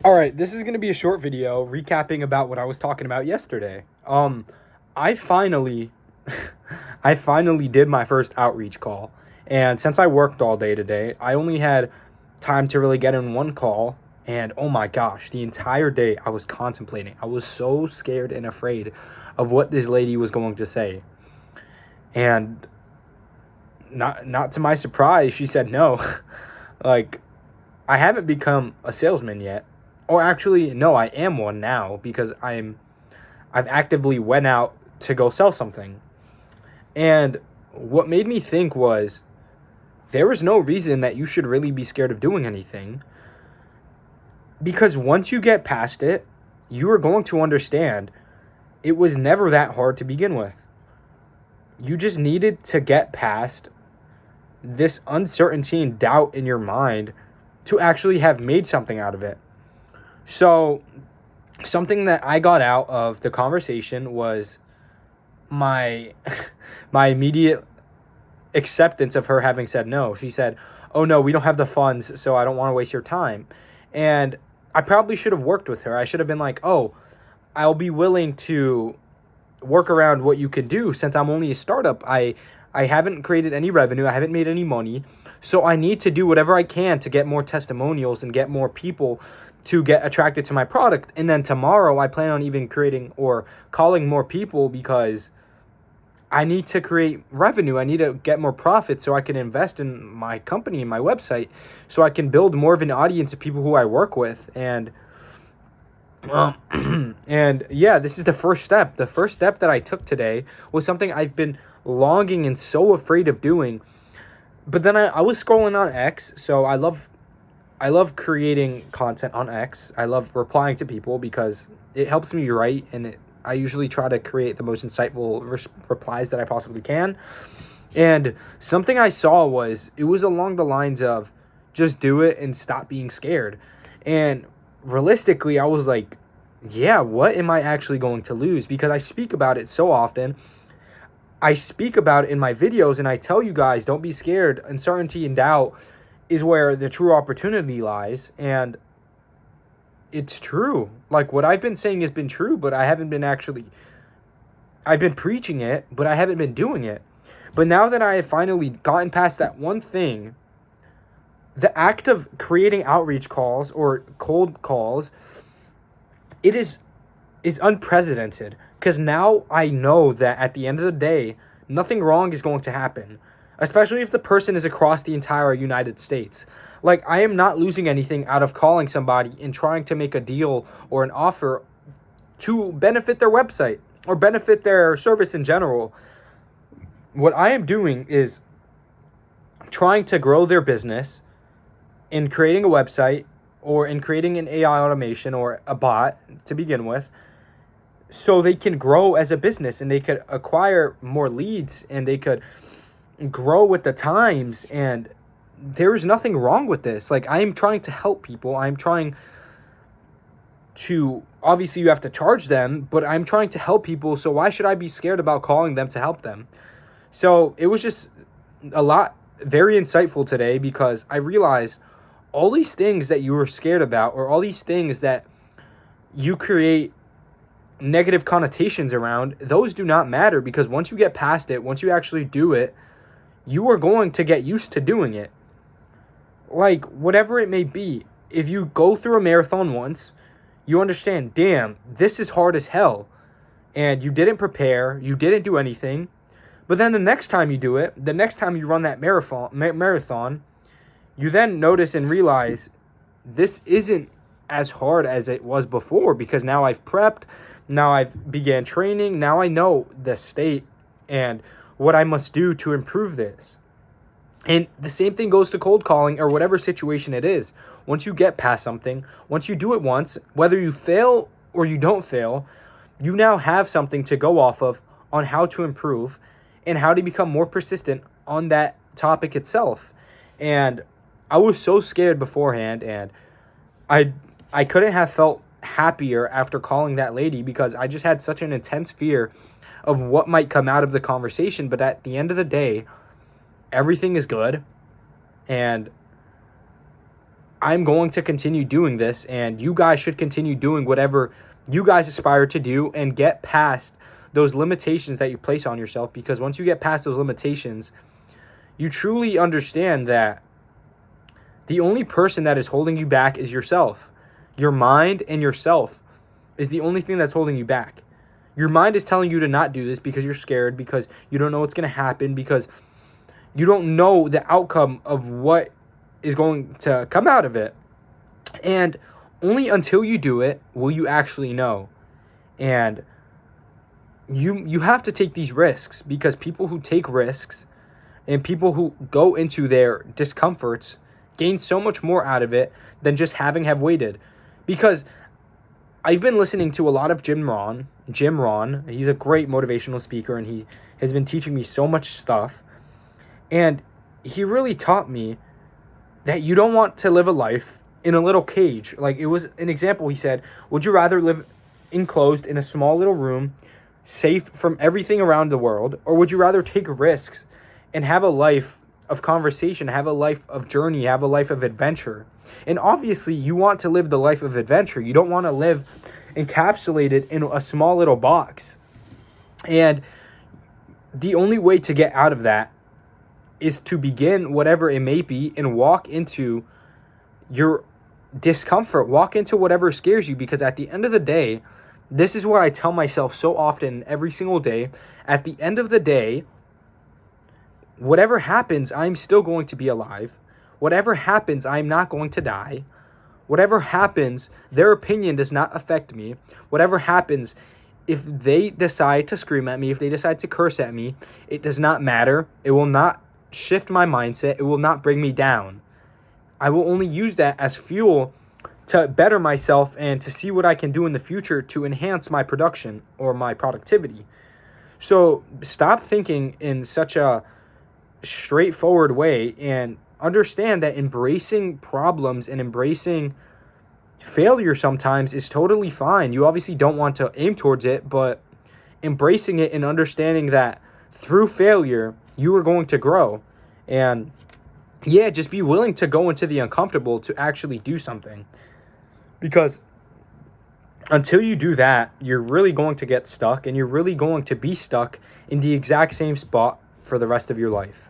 All right, this is going to be a short video recapping about what I was talking about yesterday. I finally I finally did my first outreach call. And since I worked all day today, I only had time to really get in one call, and oh my gosh, the entire day I was contemplating. I was so scared and afraid of what this lady was going to say. And not to my surprise, she said no. Like, I haven't become a salesman yet. Or actually, no, I am one now because I've actively went out to go sell something. And what made me think was there is no reason that you should really be scared of doing anything, because once you get past it, you are going to understand it was never that hard to begin with. You just needed to get past this uncertainty and doubt in your mind to actually have made something out of it. So, something that I got out of the conversation was my my immediate acceptance of her having said no. She said, "Oh no, we don't have the funds, so I don't want to waste your time." And I probably should have worked with her. I should have been like, "Oh, I'll be willing to work around what you can do since I'm only a startup. I haven't created any revenue, I haven't made any money, so I need to do whatever I can to get more testimonials and get more people to get attracted to my product. And then tomorrow I plan on even creating or calling more people because I need to create revenue. I need to get more profit so I can invest in my company and my website so I can build more of an audience of people who I work with." And and yeah, this is the first step. The first step that I took today was something I've been longing and so afraid of doing. But then I was scrolling on X, so I love creating content on X. I love replying to people because it helps me write, and I usually try to create the most insightful replies that I possibly can. And something I saw it was along the lines of just do it and stop being scared. And realistically, I was like, yeah, what am I actually going to lose? Because I speak about it so often. I speak about it in my videos, and I tell you guys, don't be scared. Uncertainty and doubt is where the true opportunity lies. And it's true. Like, what I've been saying has been true, but I've been preaching it, but I haven't been doing it. But now that I have finally gotten past that one thing, the act of creating outreach calls or cold calls, it is unprecedented, because now I know that at the end of the day, nothing wrong is going to happen, especially if the person is across the entire United States. Like, I am not losing anything out of calling somebody and trying to make a deal or an offer to benefit their website or benefit their service in general. What I am doing is trying to grow their business in creating a website or in creating an AI automation or a bot to begin with, so they can grow as a business and they could acquire more leads and they could grow with the times. And there's nothing wrong with this. Like, I am trying to help people. I'm trying to, obviously you have to charge them, but I'm trying to help people, so why should I be scared about calling them to help them? So it was just very insightful today, because I realized all these things that you were scared about, or all these things that you create negative connotations around, those do not matter, because once you get past it, once you actually do it, you are going to get used to doing it. Like, whatever it may be, if you go through a marathon once, you understand, damn, this is hard as hell. And you didn't prepare, you didn't do anything. But then the next time you do it, the next time you run that marathon, you then notice and realize this isn't as hard as it was before, because now I've prepped, now I've began training, now I know the state and what I must do to improve this. And the same thing goes to cold calling or whatever situation it is. Once you get past something, once you do it once, whether you fail or you don't fail, you now have something to go off of on how to improve and how to become more persistent on that topic itself. And I was so scared beforehand, and I couldn't have felt happier after calling that lady, because I just had such an intense fear of what might come out of the conversation. But at the end of the day, everything is good, and I'm going to continue doing this, and you guys should continue doing whatever you guys aspire to do and get past those limitations that you place on yourself, because once you get past those limitations, you truly understand that the only person that is holding you back is yourself. Your mind and yourself is the only thing that's holding you back. Your mind is telling you to not do this because you're scared, because you don't know what's going to happen, because you don't know the outcome of what is going to come out of it. And only until you do it will you actually know. And you have to take these risks, because people who take risks and people who go into their discomforts gain so much more out of it than just have waited. Because I've been listening to a lot of Jim Rohn. He's a great motivational speaker, and he has been teaching me so much stuff. And he really taught me that you don't want to live a life in a little cage. Like, it was an example. He said, would you rather live enclosed in a small little room, safe from everything around the world, or would you rather take risks and have a life of conversation, have a life of journey, have a life of adventure? And obviously, you want to live the life of adventure. You don't want to live encapsulated in a small little box. And the only way to get out of that is to begin, whatever it may be, and walk into your discomfort, walk into whatever scares you. Because at the end of the day, this is what I tell myself so often every single day. At the end of the day, whatever happens, I'm still going to be alive. Whatever happens, I'm not going to die. Whatever happens, their opinion does not affect me. Whatever happens, if they decide to scream at me, if they decide to curse at me, it does not matter. It will not shift my mindset. It will not bring me down. I will only use that as fuel to better myself and to see what I can do in the future to enhance my production or my productivity. So stop thinking in such a straightforward way and understand that embracing problems and embracing failure sometimes is totally fine. You obviously don't want to aim towards it, but embracing it and understanding that through failure, you are going to grow. And yeah, just be willing to go into the uncomfortable to actually do something. Because until you do that, you're really going to get stuck, and you're really going to be stuck in the exact same spot for the rest of your life.